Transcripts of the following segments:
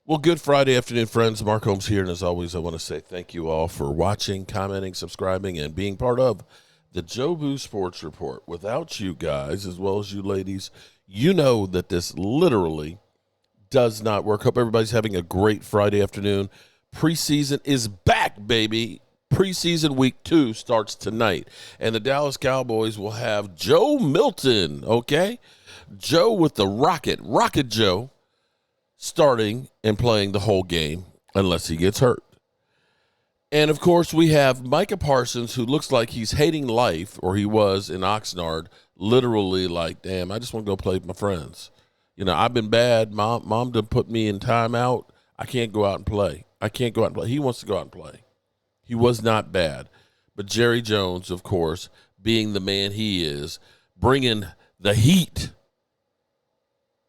Well, good Friday afternoon, friends. Mark Holmes here, and as always, I want to say thank you all for watching, commenting, subscribing, and being part of the Jobu Sports Report. Without you guys, as well as you ladies, you know that this literally does not work. Hope everybody's having a great Friday afternoon. Preseason is back, baby. Preseason week 2 starts tonight, and the Dallas Cowboys will have Joe Milton, okay? Joe with the Rocket Joe, starting and playing the whole game unless he gets hurt. And, of course, we have Micah Parsons, who looks like he's hating life, or he was in Oxnard, literally like, damn, I just want to go play with my friends. You know, I've been bad. Mom done put me in timeout. I can't go out and play. He wants to go out and play. He was not bad. But Jerry Jones, of course, being the man he is, bringing the heat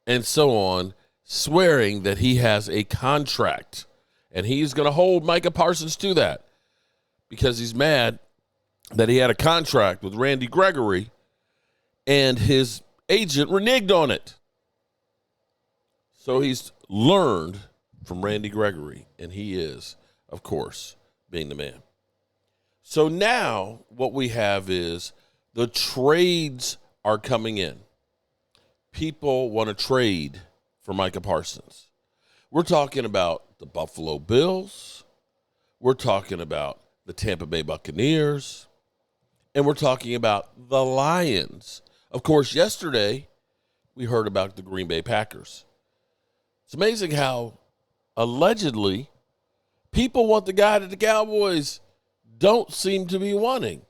and so on, swearing that he has a contract, and he's going to hold Micah Parsons to that because he's mad that he had a contract with Randy Gregory and his agent reneged on it. So he's learned from Randy Gregory, and he is, of course, being the man. So now what we have is the trades are coming in. People want to trade for Micah Parsons. We're talking about the Buffalo Bills. We're talking about the Tampa Bay Buccaneers. And we're talking about the Lions. Of course, yesterday we heard about the Green Bay Packers. It's amazing how allegedly people want the guy that the Cowboys don't seem to be wanting.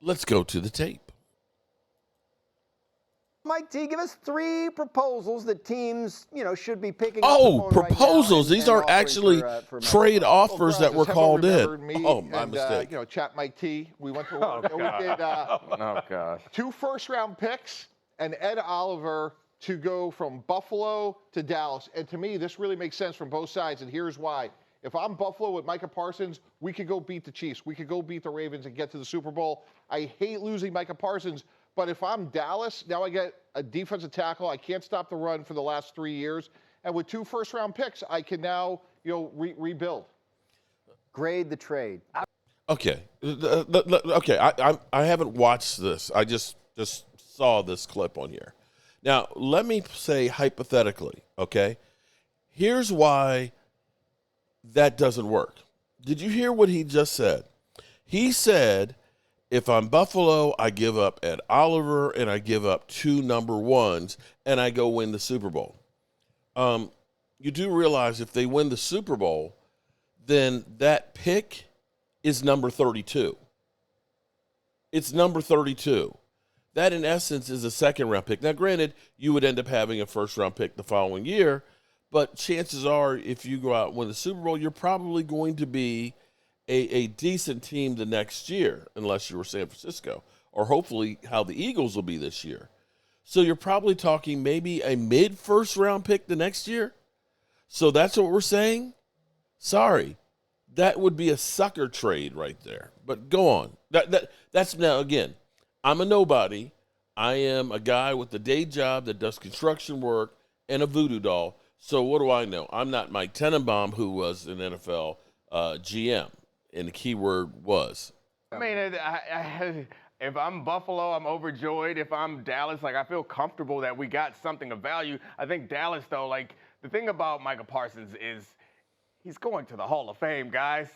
Let's go to the tape. Mike T, give us 3 proposals that teams, should be picking up. Oh, proposals. These are actually trade offers that were called in. Oh, my mistake. Chat Mike T. We went to Oh, we did gosh. 2 first-round picks and Ed Oliver to go from Buffalo to Dallas. And to me, this really makes sense from both sides, and here's why. If I'm Buffalo with Micah Parsons, we could go beat the Chiefs. We could go beat the Ravens and get to the Super Bowl. I hate losing Micah Parsons, but if I'm Dallas, now I get a defensive tackle. I can't stop the run for the last 3 years. And with 2 first-round picks, I can now, rebuild. Grade the trade. Okay. Okay, I haven't watched this. I just saw this clip on here. Now, let me say hypothetically, okay? Here's why that doesn't work. Did you hear what he just said? He said, if I'm Buffalo, I give up Ed Oliver and I give up 2 number 1s and I go win the Super Bowl. You do realize if they win the Super Bowl, then that pick is number 32. It's number 32. That, in essence, is a second-round pick. Now, granted, you would end up having a first-round pick the following year, but chances are if you go out and win the Super Bowl, you're probably going to be a decent team the next year, unless you were San Francisco, or hopefully how the Eagles will be this year. So you're probably talking maybe a mid-first-round pick the next year. So that's what we're saying? Sorry. That would be a sucker trade right there. But go on. That's now, again, I'm a nobody. I am a guy with a day job that does construction work and a voodoo doll. So what do I know? I'm not Mike Tenenbaum, who was an NFL GM, and the key word was. I mean, if I'm Buffalo, I'm overjoyed. If I'm Dallas, I feel comfortable that we got something of value. I think Dallas, though, the thing about Micah Parsons is he's going to the Hall of Fame, guys.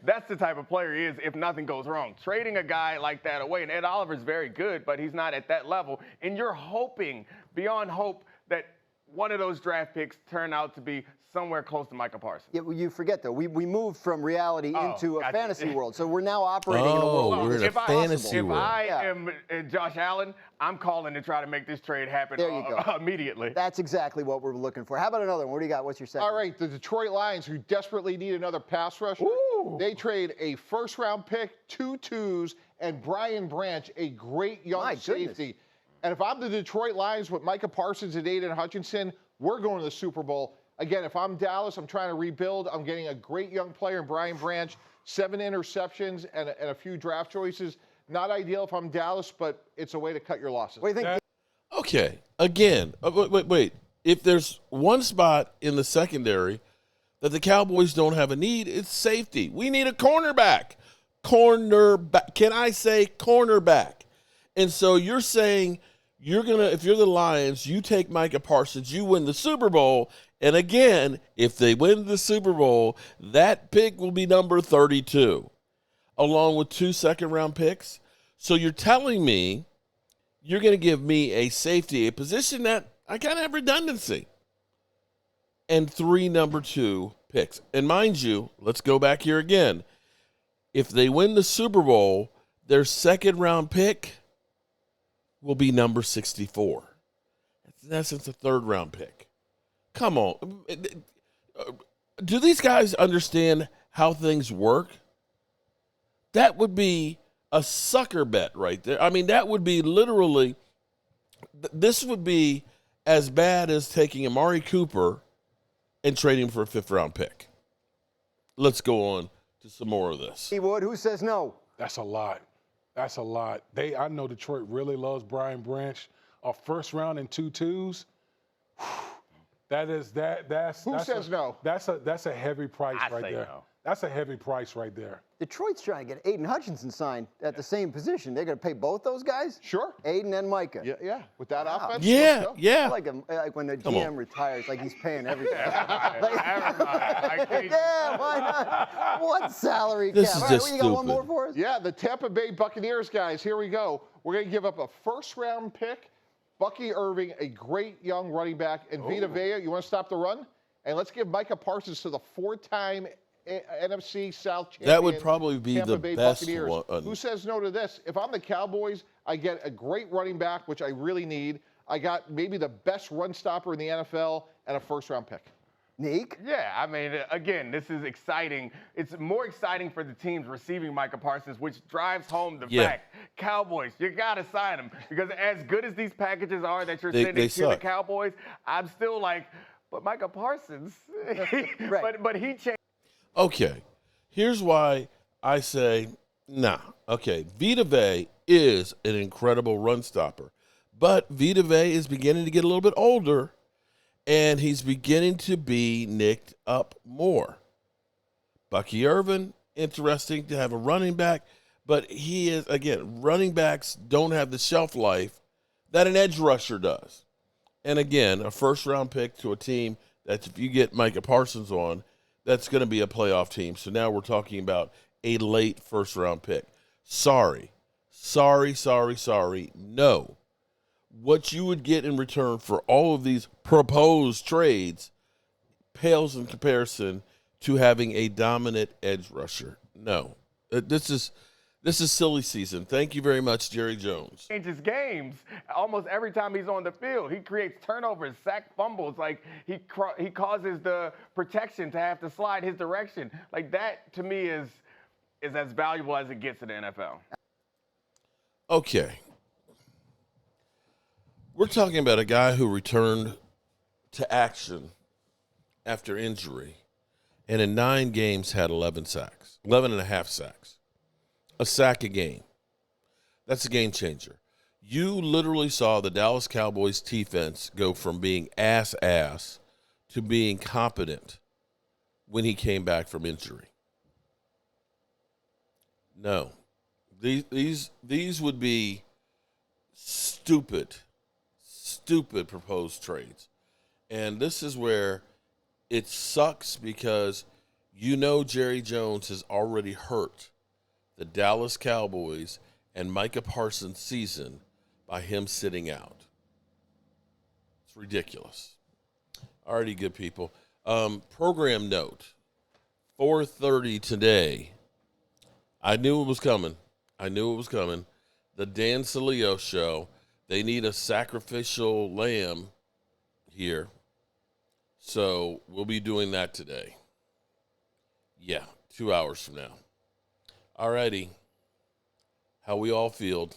That's the type of player he is if nothing goes wrong. Trading a guy like that away, and Ed Oliver's very good, but he's not at that level. And you're hoping, beyond hope, that one of those draft picks turn out to be somewhere close to Micah Parsons. Yeah, well, you forget, though, we moved from reality into a fantasy world. So we're now operating in a world. We're in a fantasy world. If I am Josh Allen, I'm calling to try to make this trade happen immediately. That's exactly what we're looking for. How about another one? What do you got? What's your second? All right, the Detroit Lions, who desperately need another pass rusher, they trade a first-round pick, 2 2s, and Brian Branch, a great young safety. And if I'm the Detroit Lions with Micah Parsons and Aiden Hutchinson, we're going to the Super Bowl. Again, if I'm Dallas, I'm trying to rebuild. I'm getting a great young player in Brian Branch, 7 interceptions and a few draft choices. Not ideal if I'm Dallas, but it's a way to cut your losses. What do you think? Okay, again, wait. if there's one spot in the secondary that the Cowboys don't have a need, it's safety. We need a cornerback. Cornerback. Can I say cornerback? And so you're saying if you're the Lions, you take Micah Parsons, you win the Super Bowl. And again, if they win the Super Bowl, that pick will be number 32, along with 2 second-round picks. So you're telling me you're going to give me a safety, a position that I kind of have redundancy, and 3 number 2 picks. And mind you, let's go back here again. If they win the Super Bowl, their second-round pick will be number 64. That's in essence a third-round pick. Come on. Do these guys understand how things work? That would be a sucker bet right there. I mean, that would be literally – this would be as bad as taking Amari Cooper and trading for a 5th-round pick. Let's go on to some more of this. He would. Who says no? That's a lot. That's a lot. I know Detroit really loves Brian Branch. A 1st round and 2 twos. That's Who says no? That's a heavy price right there. No. That's a heavy price right there. Detroit's trying to get Aiden Hutchinson signed at the same position. They're going to pay both those guys? Sure. Aiden and Micah. Yeah. With that offense? Yeah, let's go. yeah. Like when the GM retires, like he's paying everything. Everybody. Yeah, why not? What salary This cap? is All right, just you got one stupid. more for us? Yeah, the Tampa Bay Buccaneers, guys. Here we go. We're going to give up a 1st-round pick, Bucky Irving, a great young running back, and Vita Vea. You want to stop the run? And let's give Micah Parsons to the 4-time NFC South champion. That would probably be Tampa the Bay best Buccaneers. one. Who says no to this? If I'm the Cowboys, I get a great running back, which I really need. I got maybe the best run stopper in the NFL and a 1st-round pick. Neek? Yeah, I mean, again, this is exciting. It's more exciting for the teams receiving Micah Parsons, which drives home the fact, Cowboys, you got to sign him. Because as good as these packages are that you're sending to the Cowboys, I'm still like, but Micah Parsons, Right. but he changed. Okay, here's why I say nah. Okay, Vita Vea is an incredible run stopper, but Vita Vea is beginning to get a little bit older, and he's beginning to be nicked up more. Bucky Irvin, interesting to have a running back, but he is, again, running backs don't have the shelf life that an edge rusher does. And again, a 1st-round pick to a team that if you get Micah Parsons on, that's going to be a playoff team. So now we're talking about a late 1st-round pick. Sorry. No. What you would get in return for all of these proposed trades pales in comparison to having a dominant edge rusher. No. This is silly season. Thank you very much, Jerry Jones. Changes games almost every time he's on the field. He creates turnovers, sack fumbles. Like he causes the protection to have to slide his direction. Like that to me is as valuable as it gets in the NFL. Okay. We're talking about a guy who returned to action after injury and in 9 games had 11 and a half sacks. A sack a game. That's a game changer. You literally saw the Dallas Cowboys defense go from being ass to being competent when he came back from injury. No. These would be stupid proposed trades. And this is where it sucks because Jerry Jones has already hurt the Dallas Cowboys and Micah Parsons' season by him sitting out. It's ridiculous. Alrighty, good people. Program note, 4:30 today. I knew it was coming. The Dan Salio show. They need a sacrificial lamb here. So we'll be doing that today. Yeah, 2 hours from now. Alrighty. How we all feel.